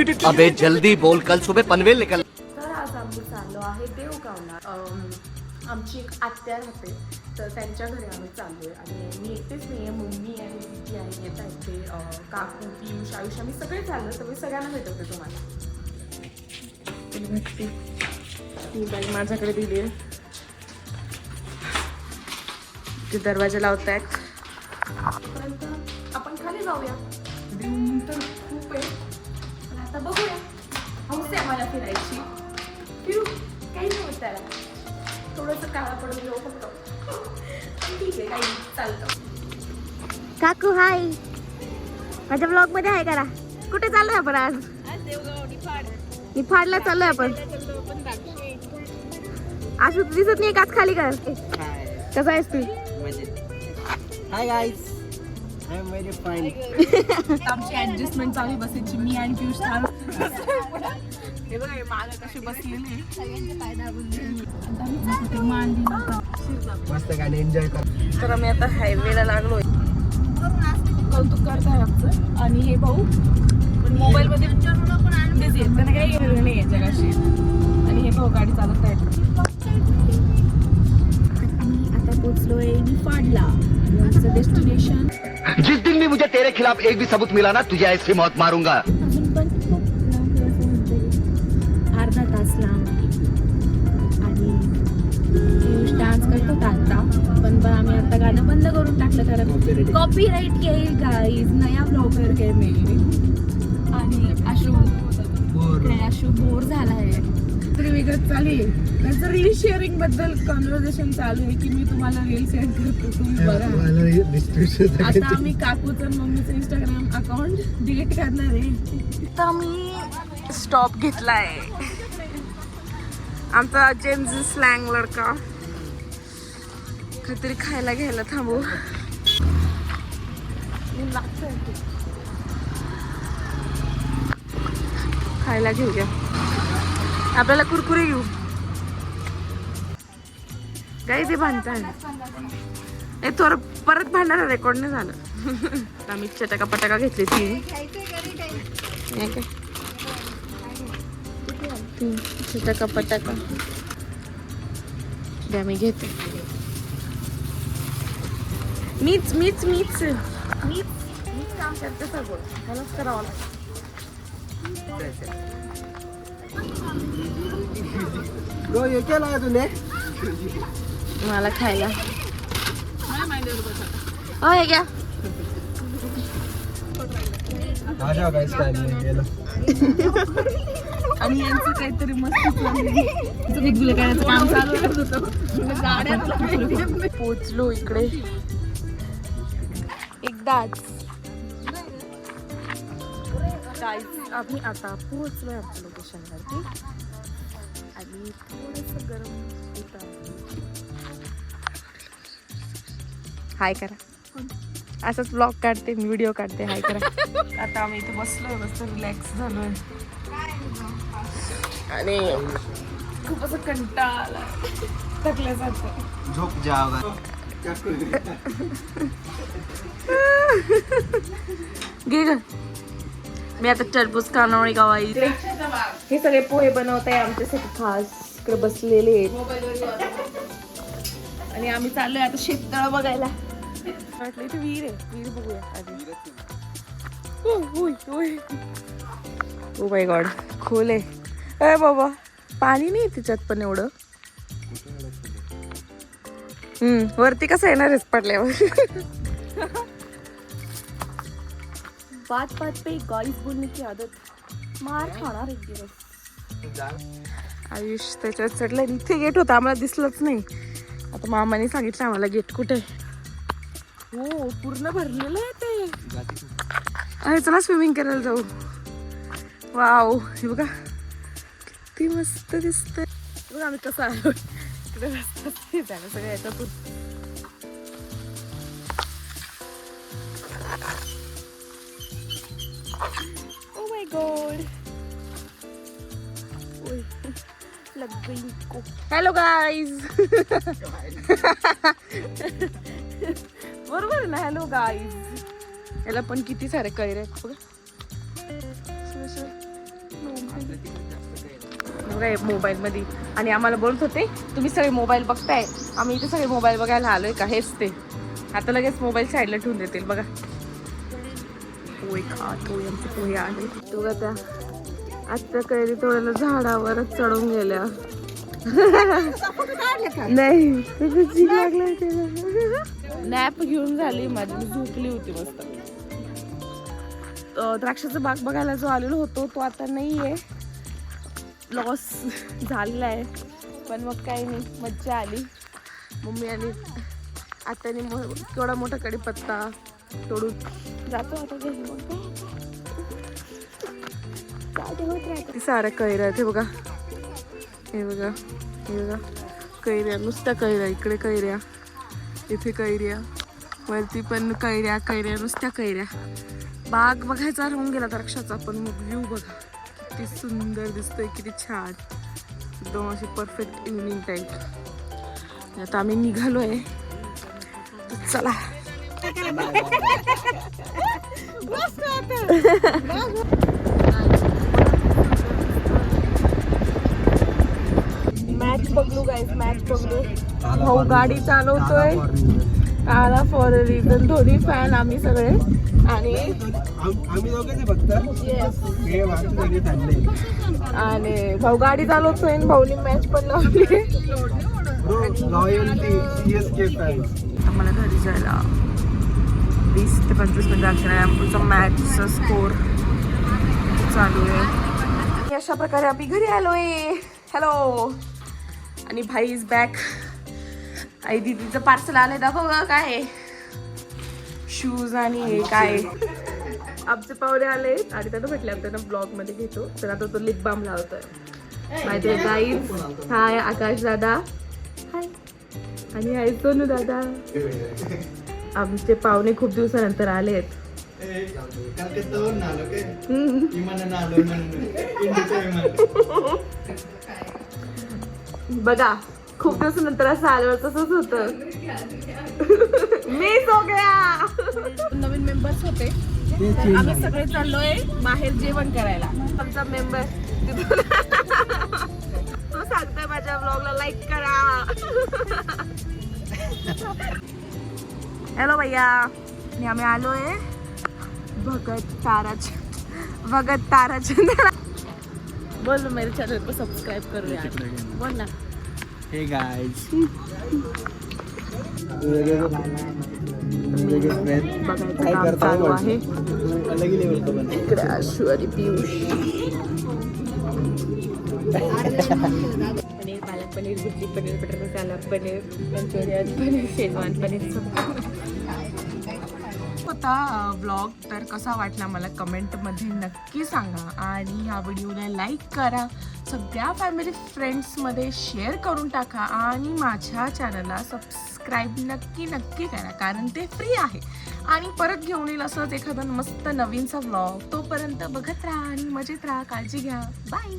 अबे जल्दी बोल, कल सुबह पनवेल निकल. तर आज आम्ही चाललो आहे देवगावला. आमची एक आत्या राहते, तर त्यांच्या घरी आम्ही चाललो आहे. आणि मी एकटेच नाही आहे, मम्मी आहे, दीदी आहे, येत आहेत ते काकू, पियुष, आयुष, आम्ही सगळे चाललो. तर मी सगळ्यांना भेटवते तुम्हाला. ही बाई माझ्याकडे दिली आहे, ते दरवाजा लावतायत. आपण खाली जाऊया. ऊन तर खूप आहे, पण आता बघूया. हौस आहे आम्हाला फिरायची. फिरू, काही नाही होत त्याला. थोडंसं काळा पडून घेऊ फक्त. ठीक आहे, काही चालतं. काकू हाय, माझ्या ब्लॉग मध्ये आहे करा. कुठे चाललोय आपण आज? निफाडला चाललोय आपण. आशू तू दिसत नाही, काच खाली कर. कसा आहेस तू? Hi guys, I am very fine. आमची ऍडजस्टमेंट चालू बसायची. मी आणि पियुष चालू. हे बघा, हे मागे कशी बसलेली. मस्त गाणे एन्जॉय कर. तर आम्ही आता हायवेला लागलोय. कौतुक करताय आमचं. आणि हे भाऊ पण मोबाईल मध्ये बिझी आहेत, त्यांना काही वेळ नाही आहे जगाशी. आणि हे भाऊ गाडी चालवत आहेत. आता पोहोचलोय निफाडला. आमचं डेस्टिनेशन. जिस दिन भी मुझे तेरे खिलाफ एक भी सबूत मिला ना, तुझे ऐसी मौत मारूंगा. अजून पण खूप लांब आहे, अर्धा तास लांब. आणि पियुष डान्स करतो आता, पण आम्ही आता गाणं बंद करून टाकलं कारण कॉपीराइट येईल गाईज. नया ब्लॉगर के मी. आणि आशू बोर झाला आहे. तरी वेगळंच चालू आहे. त्याचं रील शेअरिंग बद्दल कॉन्व्हर्सेशन चालू आहे की मी तुम्हाला रील सेंड करतो, तुम्ही बघा. आता आम्ही काकूचं आणि मम्मीचं इंस्टाग्राम अकाउंट डिलीट करणार आहे. आता आम्ही स्टॉप घेतलाय. आमचा जेम्स स्लँग लडका काहीतरी खायला घ्यायला थांबू. खायला घेऊया. आपल्याला कुरकुरे घेऊ. काही ते भांडताय. हे थोडं परत भांडणार, रेकॉर्ड नाही झालं. आम्ही चटाका पटाका घेतली. तीन चटाका पटाका द्या, मी घेते. मीच मीच मीच मीच मीच काम करते सगळं. मलाच करावं लागतं. मला खायला हे घ्या. आणि यांचं काहीतरी मस्त गुदगुले करायचं काम चालू होतं. पोचलो इकडे एकदाच. आम्ही आता पोहोचलोय आमच्या लोकेशनवरती. आणि थोडंसं गरम होतं. हाय करा. असंच ब्लॉग काढते मी, व्हिडिओ काढते. हाय करा. आता आम्ही इथे बसलोय, मस्त रिलॅक्स झालोय. आणि खूप असं कंटाळा आला, थकल्यासारखं. झोप जाओगा. घे ग. मी आता टरबूज कानवणी गावाई. हे सगळे पोहे बनवत आहे आमच्यासाठी खास. इकडे बसलेले आहेत. आणि आम्ही चाललोय आता शेततळ बघायला. वाटलं इथे विहीर आहे. विहीर बघूया आधी. ओ माय गॉड, खोल आहे. अरे बाबा, पाणी नाही त्याच्यात पण एवढं. वरती कसं येणार आहेस पडल्यावर. बात बात पे गाइस बोलने की आदत. मार खाणार एक दिवस. आयुष त्याच्यात चढलाय. इथे गेट होता, आम्हाला दिसलंच नाही. आता मामाने सांगितलं आम्हाला गेट कुठे. हो, पूर्ण भरलेलं आहे ते. अरे चला स्विमिंग करायला जाऊ. वाव, हे बघा किती मस्त दिसतंय. बघा आम्ही कसं आलो. इकडे रस्ता झालं सगळं याच्यातून. Oh my God. लग गई को. Hello guys. बरोबर ना, हॅलो गाईज. याला पण किती सारे कैरे आहेत बघा. बघा मोबाईल मध्ये. आणि आम्हाला बोलत होते तुम्ही सगळे मोबाईल बघताय, आम्ही इथे सगळे मोबाईल बघायला आलोय का, हेच ते. आता लगेच मोबाईल साईडला ठेवून देतील. बघा पोहे खातोय, आमचे पोहे आले. बघा त्या आत्ता कैरी तोडायला झाडावरच चढून गेल्या. नाही नॅप घेऊन झाली माझी, मी झोपली होती मस्त. द्राक्षाचा बाग बघायला जो आलेलो होतो तो आता नाहीये, लॉस झालेला आहे. पण मग काही नाही, मज्जा आली. मम्मी आणि आत्याने केवढा मोठा कढीपत्ता तोडून जातो आता घरी. मग साऱ्या कैऱ्या आहेत. हे बघा, हे बघा, हे बघा कैऱ्या, नुसत्या कैऱ्या. इकडे कैऱ्या, इथे कैऱ्या, वरती पण कैऱ्या, कैऱ्या नुसत्या कैऱ्या. बाग बघायचा राहून गेला द्राक्षाचा, पण मग व्ह्यू बघा किती सुंदर दिसतोय, किती छान, एकदम अशी परफेक्ट इव्हनिंग टाईप. आता आम्ही निघालोय, चला. मॅच बघू गाईस, मॅच बघू. भाऊ गाडी चालवतोय, आला फॉर अ रिझन. दोन्ही फॅन आम्ही सगळे. आणि आम्ही दोघेच फक्त हे वाटतं थांबले. आणि भाऊ गाडी चालवतोय, भाऊनी मॅच पण लावली. आम्हाला घरी जायला 20 ते 25 मिनिट लागणार. आमचा मॅचचा स्कोर चालू आहे. अशा प्रकारे आम्ही घरी आलोय. हॅलो. आणि भाई इज बॅक. आई दीदीचं पार्सल आलंय, दाखव ग काय शूज आणि हे काय. आमचे पाहुणे आले आणि त्यांना म्हटलं त्यांना ब्लॉग मध्ये घेतो, तर आता तो लिप बाम लावतोय. माझे गाईज, हाय आकाश दादा, हाय. आणि हाय सोनू दादा. आमचे पाहुणे खूप दिवसानंतर आलेत. बघा खूप दिवसानंतर असं आल्यावर तसंच होतं. मिस हो गया. नवीन मेंबर्स होते, आम्ही सगळे चाललोय बाहेर जेवण करायला. आमचा मेंबर तो सांगतोय माझ्या ब्लॉगला लाईक करा. हॅलो भैया. आणि आम्ही आलोय भगत ताराच. बोल मेरे चैनल को सब्सक्राइब करो यार, बोल ना. हे गाइस, बघायचं काम चालू आहे. इकडे आशू आणि Piyush. Paneer, palak paneer, bhurji paneer, butter masala paneer, Manchurian paneer, Schezwan paneer होता व्लॉग. तर कसा वाटला मला कमेंटमध्ये नक्की सांगा. आणि ह्या व्हिडिओला लाईक करा, सगळ्या फॅमिली फ्रेंड्समध्ये शेअर करून टाका. आणि माझ्या चॅनलला सबस्क्राईब नक्की करा, कारण ते फ्री आहे. आणि परत घेऊन येईल असंच एखादा मस्त नवीनचा व्लॉग. तोपर्यंत बघत राहा आणि मजेत राहा. काळजी घ्या. बाय.